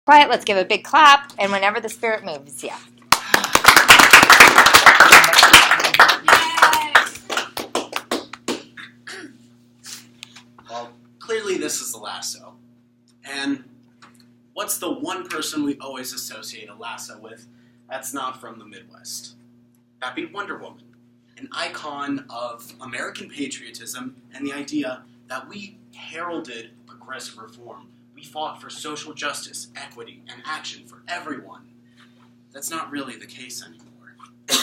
Quiet, let's give a big clap, and whenever the spirit moves, yeah. Well, clearly this is the lasso. And what's the one person we always associate a lasso with that's not from the Midwest? That'd be Wonder Woman, an icon of American patriotism and the idea that we heralded progressive reform. We fought for social justice, equity, and action for everyone. That's not really the case anymore.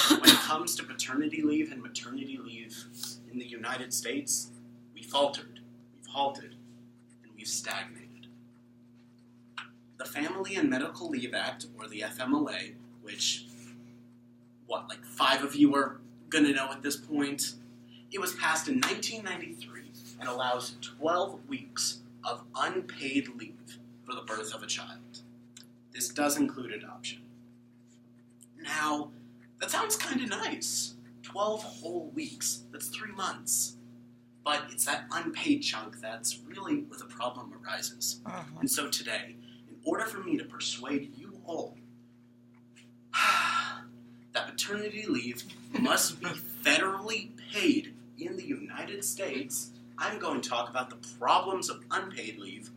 When it comes to paternity leave and maternity leave in the United States, we faltered, we've halted, and we've stagnated. The Family and Medical Leave Act, or the FMLA, which, like 5 of you are going to know at this point, it was passed in 1993 and allows 12 weeks of unpaid leave for the birth of a child. This does include adoption. Now, that sounds kind of nice. 12 whole weeks, that's 3 months. But it's that unpaid chunk that's really where the problem arises. And so today, in order for me to persuade you all that paternity leave must be federally paid in the United States, I'm going to talk about the problems of unpaid leave,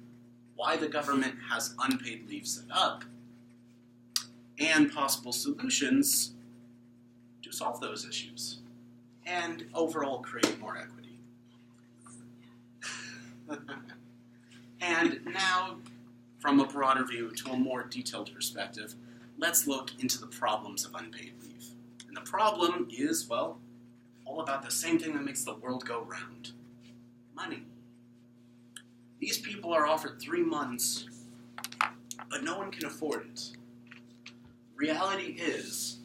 why the government has unpaid leave set up, and possible solutions to solve those issues, and overall create more equity. And now, from a broader view to a more detailed perspective, let's look into the problems of unpaid leave. And the problem is, well, all about the same thing that makes the world go round. Money. These people are offered 3 months, but no one can afford it. Reality is,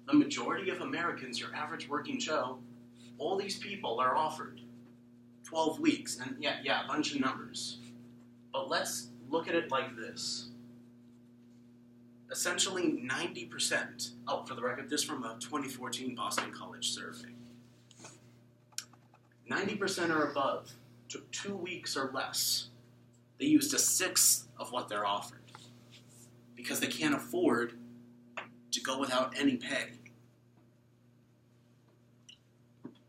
the majority of Americans, your average working Joe, all these people are offered 12 weeks, and yeah, a bunch of numbers. But let's look at it like this. Essentially 90%, for the record, this from a 2014 Boston College survey. 90% or above took 2 weeks or less. They used 1/6 of what they're offered because they can't afford to go without any pay.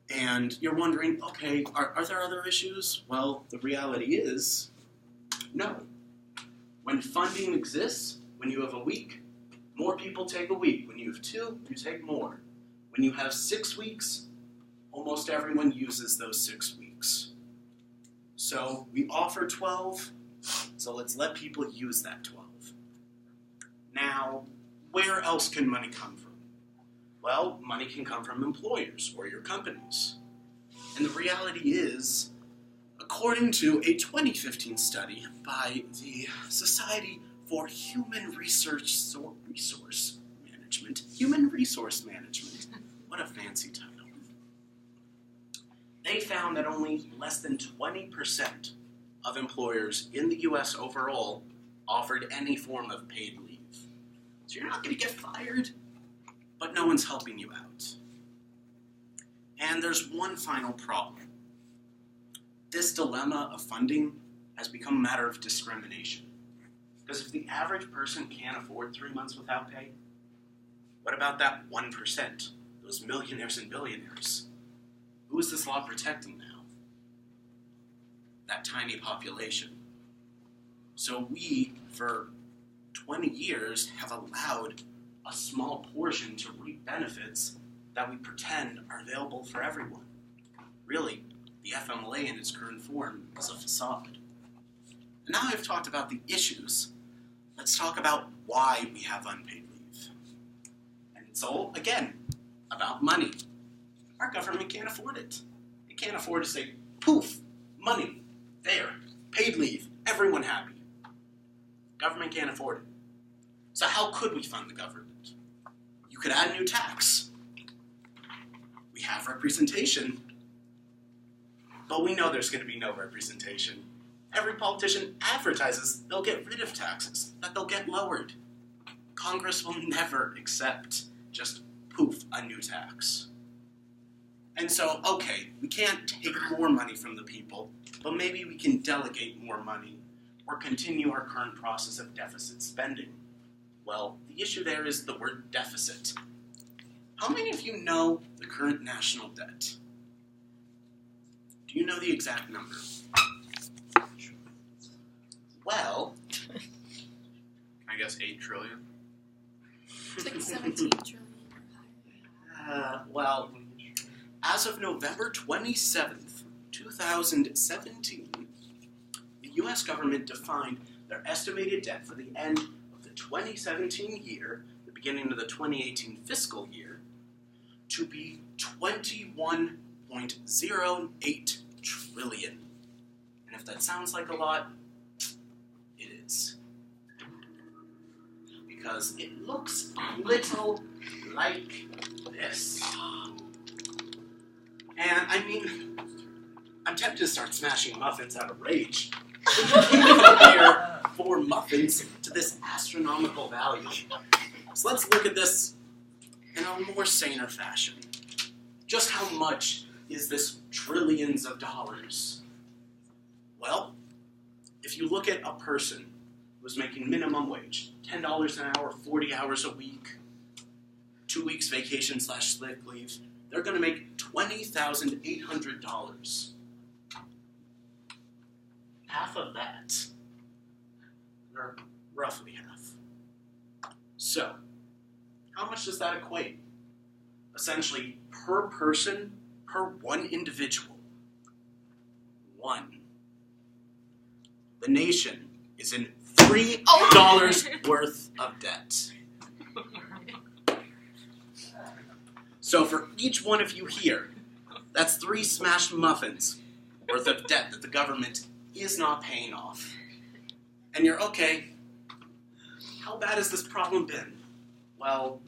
And you're wondering, okay, are there other issues? Well, the reality is, no. When funding exists, when you have a week, more people take a week. When you have 2, you take more. When you have 6 weeks, almost everyone uses those 6 weeks. So we offer 12, so let's let people use that 12. Now, where else can money come from? Well, money can come from employers or your companies. And the reality is, according to a 2015 study by the Society for Human Resource Management, what a fancy title. They found that only less than 20% of employers in the US overall offered any form of paid leave. So you're not going to get fired, but no one's helping you out. And there's one final problem. This dilemma of funding has become a matter of discrimination. Because if the average person can't afford 3 months without pay, what about that 1%, those millionaires and billionaires? Who is this law protecting now? That tiny population. So we, for 20 years, have allowed a small portion to reap benefits that we pretend are available for everyone. Really, the FMLA in its current form is a facade. And now I've talked about the issues, let's talk about why we have unpaid leave. And it's all, again, about money. Our government can't afford it. It can't afford to say, poof, money, there, paid leave, everyone happy. Government can't afford it. So how could we fund the government? You could add a new tax. We have representation, but we know there's going to be no representation. Every politician advertises they'll get rid of taxes, that they'll get lowered. Congress will never accept just poof, a new tax. And so, okay, we can't take more money from the people, but maybe we can delegate more money or continue our current process of deficit spending? Well, the issue there is the word deficit. How many of you know the current national debt? Do you know the exact number? Well, I guess 8 trillion. It's like 17 trillion or higher. well, as of November 27th, 2017, the U.S. government defined their estimated debt for the end of the 2017 year, the beginning of the 2018 fiscal year, to be $21.08 trillion. And if that sounds like a lot, it is. Because it looks a little like this. And I mean, I'm tempted to start smashing muffins out of rage. When you compare 4 muffins to this astronomical value. So let's look at this in a more saner fashion. Just how much is this trillions of dollars? Well, if you look at a person who's making minimum wage, $10 an hour, 40 hours a week, 2 weeks vacation / sick leave, they're going to make $20,800. Half of that, or roughly half. So, how much does that equate? Essentially, per person, per one individual. 1. The nation is in $3 worth of debt. So for each one of you here, that's 3 smashed muffins worth of debt that the government is not paying off. And you're, okay, how bad has this problem been? Well,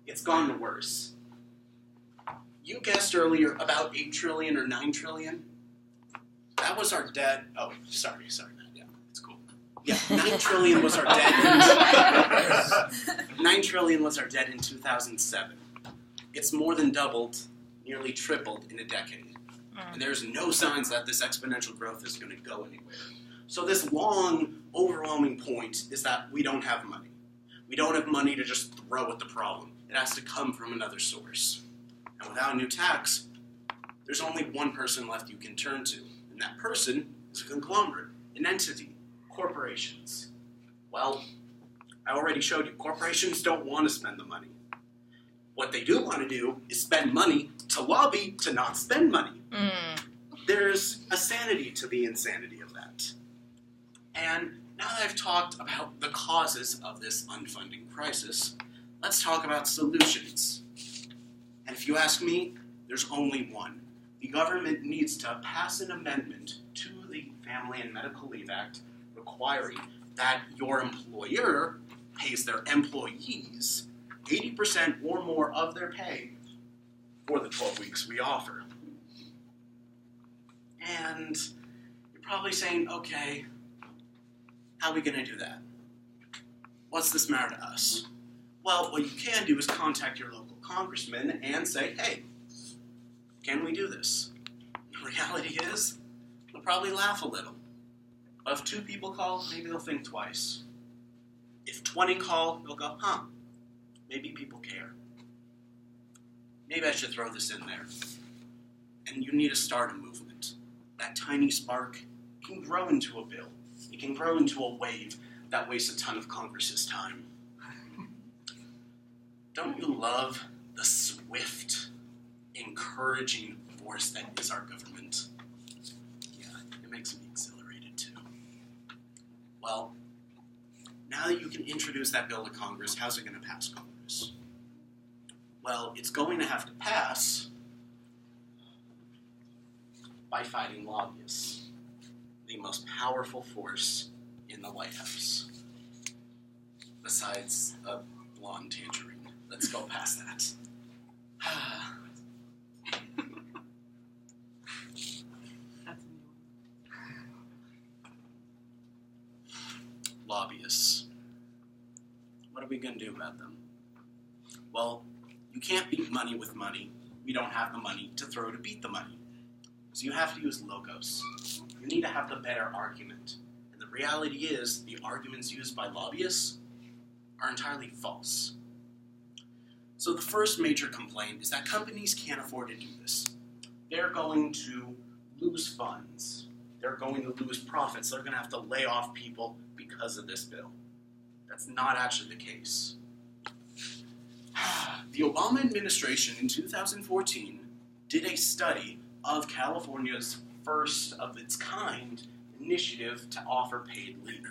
it's gone worse. You guessed earlier about 8 trillion or 9 trillion. That was our debt. Oh, sorry. Yeah, it's cool. Yeah, 9 trillion was our debt. 9 trillion was our debt in 2007. It's more than doubled, nearly tripled in a decade. And there's no signs that this exponential growth is going to go anywhere. So this long, overwhelming point is that we don't have money. We don't have money to just throw at the problem. It has to come from another source. And without a new tax, there's only one person left you can turn to. And that person is a conglomerate, an entity, corporations. Well, I already showed you, corporations don't want to spend the money. What they do want to do is spend money to lobby to not spend money. There's a sanity to the insanity of that. And now that I've talked about the causes of this unfunding crisis, let's talk about solutions. And if you ask me, there's only one. The government needs to pass an amendment to the Family and Medical Leave Act requiring that your employer pays their employees 80% or more of their pay for the 12 weeks we offer. And you're probably saying, okay, how are we going to do that? What's this matter to us? Well, what you can do is contact your local congressman and say, hey, can we do this? The reality is, they'll probably laugh a little. But if 2 people call, maybe they'll think twice. If 20 call, they'll go, maybe people care. Maybe I should throw this in there. And you need to start a movement. That tiny spark can grow into a bill. It can grow into a wave that wastes a ton of Congress's time. Don't you love the swift, encouraging force that is our government? Yeah, it makes me exhilarated too. Well, now that you can introduce that bill to Congress, how's it going to pass Congress? Well, it's going to have to pass by fighting lobbyists, the most powerful force in the White House, besides a blonde tangerine. Let's go past that. Lobbyists. What are we going to do about them? Well, you can't beat money with money. We don't have the money to throw to beat the money. So you have to use logos. You need to have the better argument. And the reality is the arguments used by lobbyists are entirely false. So the first major complaint is that companies can't afford to do this. They're going to lose funds. They're going to lose profits. They're going to have to lay off people because of this bill. That's not actually the case. The Obama administration in 2014 did a study of California's first of its kind initiative to offer paid leave.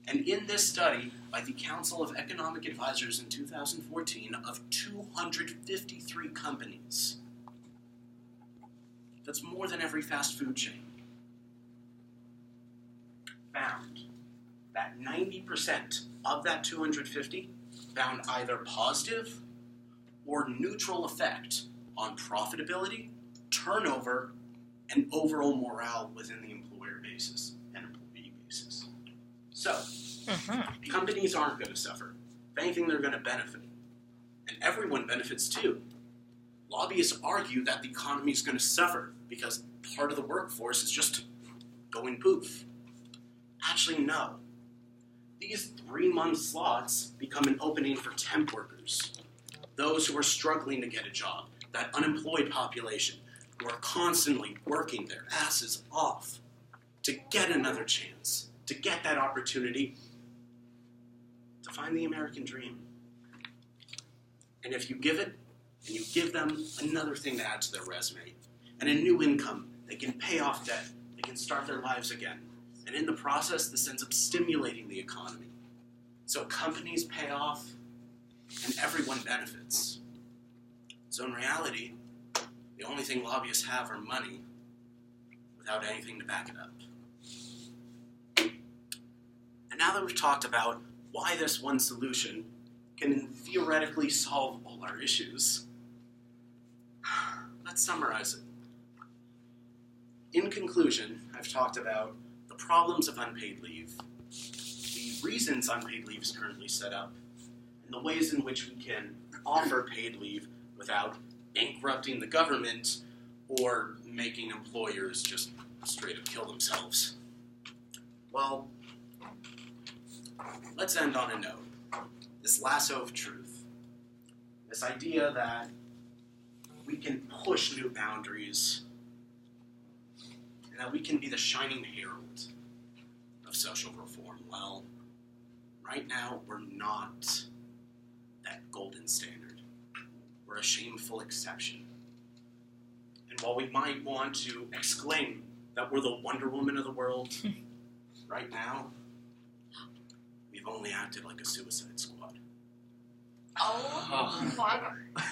And in this study by the Council of Economic Advisors in 2014 of 253 companies, that's more than every fast food chain, found that 90% of that 250 found either positive or neutral effect on profitability, turnover, and overall morale within the employer basis and employee basis. So, companies aren't going to suffer. If anything, they're going to benefit. And everyone benefits too. Lobbyists argue that the economy is going to suffer because part of the workforce is just going poof. Actually, no. These 3-month slots become an opening for temp workers, those who are struggling to get a job, that unemployed population who are constantly working their asses off to get another chance, to get that opportunity to find the American dream. And if you give it, and you give them another thing to add to their resume, and a new income, they can pay off debt, they can start their lives again. And in the process, this ends up stimulating the economy. So companies pay off, and everyone benefits. So in reality, the only thing lobbyists have are money without anything to back it up. And now that we've talked about why this one solution can theoretically solve all our issues, let's summarize it. In conclusion, I've talked about the problems of unpaid leave, the reasons unpaid leave is currently set up, and the ways in which we can offer paid leave without bankrupting the government or making employers just straight up kill themselves. Well, let's end on a note. This lasso of truth. This idea that we can push new boundaries and that we can be the shining herald of social reform. Well, right now we're not that golden standard. We're a shameful exception. And while we might want to exclaim that we're the Wonder Woman of the world, right now, we've only acted like a Suicide Squad. Oh my God.